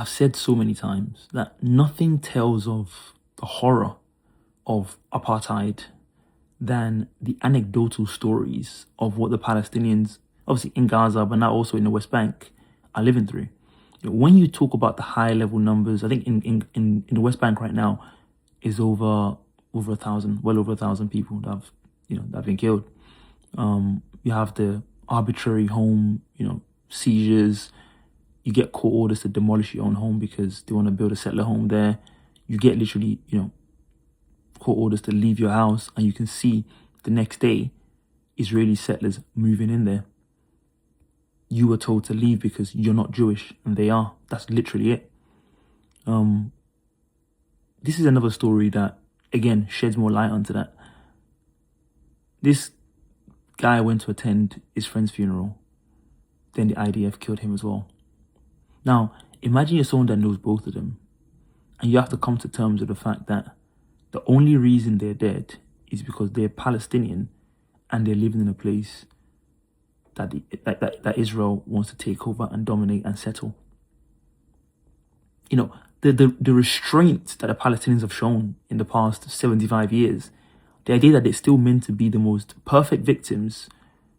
I've said so many times that nothing tells of the horror of apartheid than the anecdotal stories of what the Palestinians, obviously in Gaza, but now also in the West Bank, are living through. When you talk about the high level numbers, I think in the West Bank right now is over 1,000, well over 1,000 people that have been killed. You have the arbitrary home, seizures. You get court orders to demolish your own home because they want to build a settler home there. You get literally, court orders to leave your house, and you can see the next day Israeli settlers moving in there. You were told to leave because you're not Jewish, and they are. That's literally it. This is another story that, again, sheds more light onto that. This guy went to attend his friend's funeral. Then the IDF killed him as well. Now, imagine you're someone that knows both of them, and you have to come to terms with the fact that the only reason they're dead is because they're Palestinian and they're living in a place that Israel wants to take over and dominate and settle. The restraint that the Palestinians have shown in the past 75 years, the idea that they're still meant to be the most perfect victims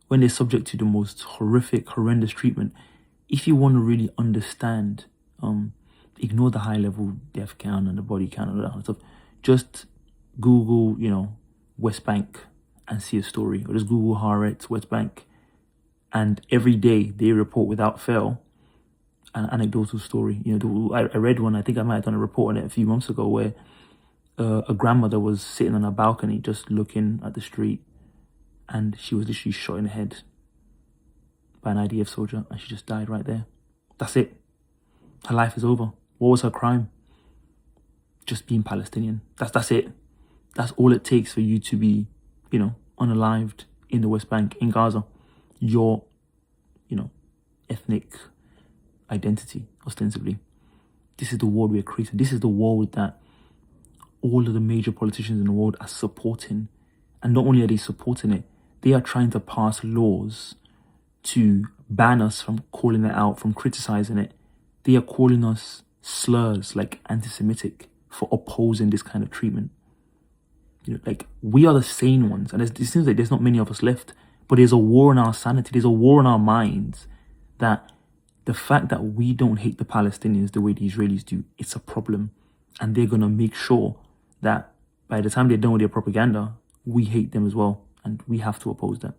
when they're subject to the most horrific, horrendous treatment. If you want to really understand, ignore the high level death count and the body count and all that kind of stuff. Just Google, West Bank and see a story, or just Google Haaretz, West Bank. And every day they report without fail an anecdotal story. I read one, I think I might have done a report on it a few months ago, where a grandmother was sitting on a balcony just looking at the street, and she was literally shot in the head by an IDF soldier, and she just died right there. That's it. Her life is over. What was her crime? Just being Palestinian. That's it. That's all it takes for you to be, unalived in the West Bank, in Gaza. Your, ethnic identity, ostensibly. This is the world we are creating. This is the world that all of the major politicians in the world are supporting. And not only are they supporting it, they are trying to pass laws to ban us from calling it out, from criticizing it. They are calling us slurs like anti-Semitic for opposing this kind of treatment. We are the sane ones, and it seems like there's not many of us left, but there's a war on our sanity, there's a war on our minds, that the fact that we don't hate the Palestinians the way the Israelis do, it's a problem. And they're going to make sure that by the time they're done with their propaganda, we hate them as well, and we have to oppose that.